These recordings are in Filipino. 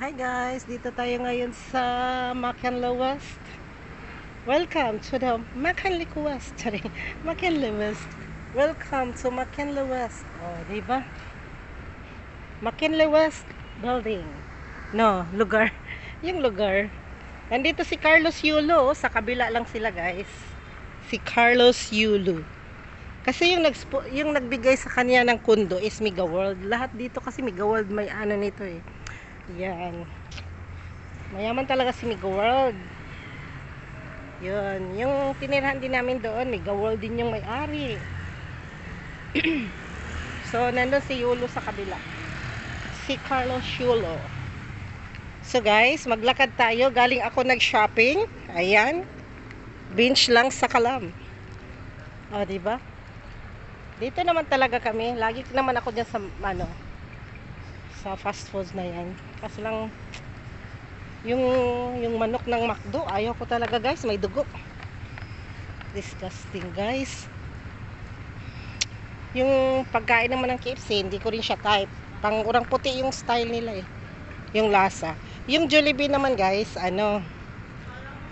Hi guys, dito tayo ngayon sa McKinley West. Welcome to the McKinley West. Sorry, McKinley West. Welcome to McKinley West. Oh, di ba? McKinley West building. No, lugar. Yung lugar. Nandito si Carlos Yulo, sa kabila lang sila, guys. Si Carlos Yulo. Kasi yung nagbigay sa kanya ng kundo is Mega World. Lahat dito kasi Mega World may ano nito eh. Yan. Mayaman talaga si Mega World. Yun. Yung tinirahan din namin doon, Mega World din yung may-ari. So, nandun si Yulo sa kabila. Si Carlos Yulo. So guys, maglakad tayo. Galing ako nag-shopping. Ayan. Bench lang sa Kalam. O, diba? Dito naman talaga kami. Lagi naman ako dyan sa, sa fast foods na yan. Kasi lang, yung manok ng McDo, ayaw ko talaga guys, may dugo. Disgusting guys. Yung pagkain naman ng KFC, hindi ko rin siya type. Pang urang puti yung style nila eh. Yung lasa. Yung Jollibee naman guys, yung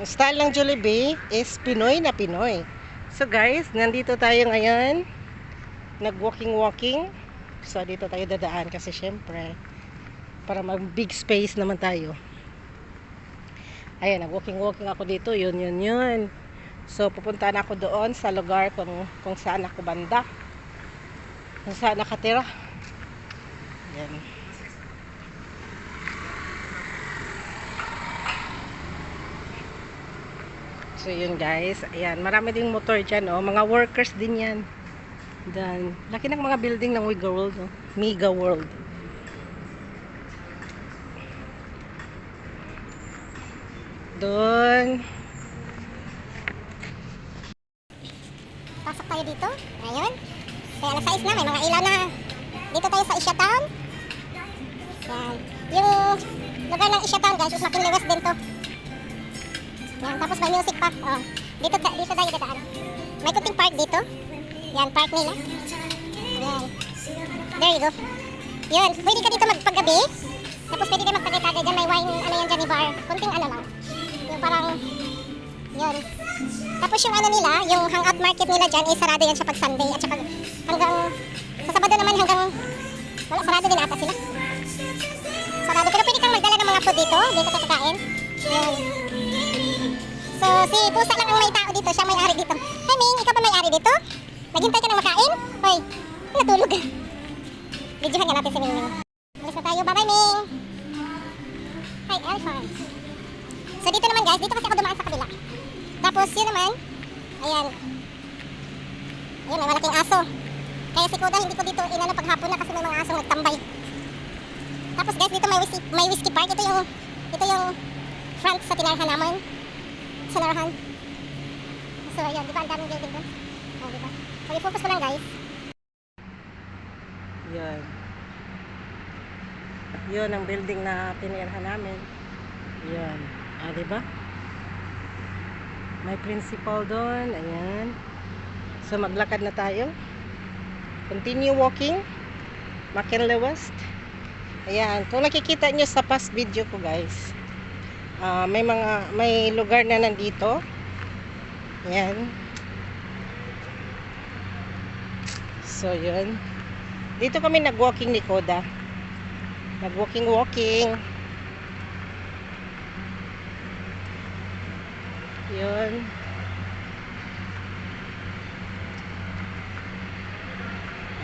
style ng Jollibee is Pinoy na Pinoy. So guys, nandito tayo ngayon. Nag-walking. So dito tayo dadaan kasi syempre para mag big space naman tayo. Ayan, nag-walking ako dito. Yun. So, pupunta na ako doon sa lugar kung saan ako banda. Kung saan nakatira. Ayan. So, yun guys. Ayan, marami ding motor dyan, oh. Mga workers din yan. Dan, laki ng mga building ng Mega World, oh. Mega World. Doon. Pasok tayo dito. Ngayon. Kaya alas 6 na. May mga ilaw na. Dito tayo sa Asia Town. Yan. Yung lugar ng Asia Town guys is McKinley West din to. Yan. Tapos may music pa. Oh. Dito tayo dadaan. May kunting park dito. Yan. Park nila. Yan. There you go. Yun. Pwede ka dito magpaggabi. Tapos pwede ka magtagay-tagay dyan. May wine. Ano yan dyan ni bar. Kunting ano lang. Yung parang yun. Tapos yung ano nila, yung hangout market nila dyan, sarado yan siya pag Sunday at saka hanggang sa Sabado naman hanggang wala, sarado din ata sila. Sarado, pero pwede kang magdala ng mga food dito ka kakain. Yun. So si Pusa lang ang may tao dito, siya may-ari dito. Hey Ming, ikaw ba may-ari dito? Naghintay ka ng makain? Hoy, natulog ka. Videohan nga natin si Ming Ming. Alis na tayo, bye bye Ming. Hi elephant. So dito naman guys, dito kasi ako dumaan sa kabila. Tapos yun naman, ayan, may malaking aso. Kaya si Kuda hindi ko dito inano paghapon na kasi may mga asong nagtambay. Tapos guys, dito may whiskey park. Ito yung front sa tinarhan namin. Sa larahan. So ayan, di ba ang daming building doon? Oh, di ba? So i-focus ko lang guys. Yan. Yun ang building na tinirhan namin. Yan. Diba? May principal doon. Ayan. So, maglakad na tayo. Continue walking. McKinley West. Ayan. Kung nakikita nyo sa past video ko, guys, may lugar na nandito. Ayan. So, yun. Dito kami nag-walking ni Koda. Nag-walking. Yun.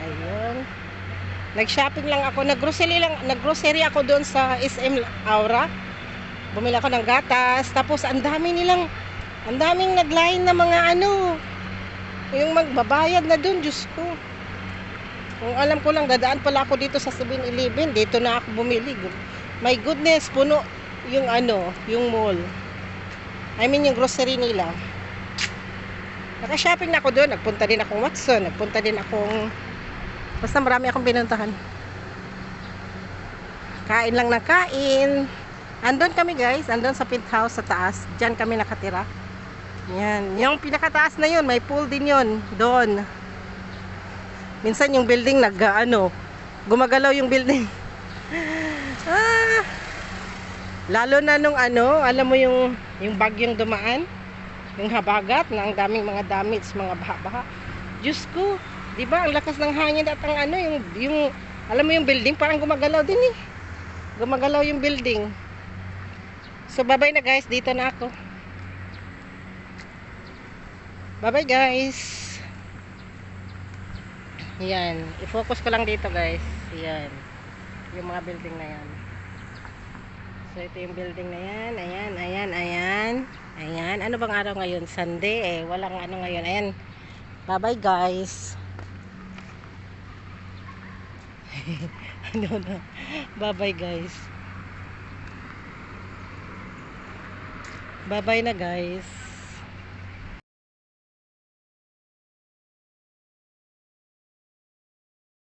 Ayun. Nag-shopping lang ako. Nag-grocery ako doon sa SM Aura. Bumili ako ng gatas. Tapos ang daming nagline na mga yung magbabayad na doon, Diyos ko. Kung alam ko lang, dadaan pala ako dito sa 7-Eleven. Dito na ako bumili. My goodness, puno yung yung mall. I mean yung grocery nila. Naka-shopping na ako doon. Nagpunta din akong Watson. Basta marami akong pinuntahan. Kain lang ng kain. Andun kami guys. Andun sa penthouse sa taas. Diyan kami nakatira. Yan. Yung pinakataas na yun. May pool din yun. Doon. Minsan yung building gumagalaw yung building. Lalo na nung ano, alam mo yung bagyong dumaan, yung habagat na ang daming mga damage, mga baha-baha. Diyos ko, 'di ba? Ang lakas ng hangin at ang ano, yung alam mo yung building parang gumagalaw din eh. Gumagalaw yung building. So bye-bye na guys, dito na ako. Bye-bye guys. Yan, i-focus ko lang dito guys. Yan. Yung mga building na yan. So ito yung building na yan. Ayan, ayan, ayan. Ayan, ano bang araw ngayon? Sunday eh. Walang ano ngayon. Ayan. Bye-bye guys. Ano na. Bye-bye guys. Bye-bye na guys.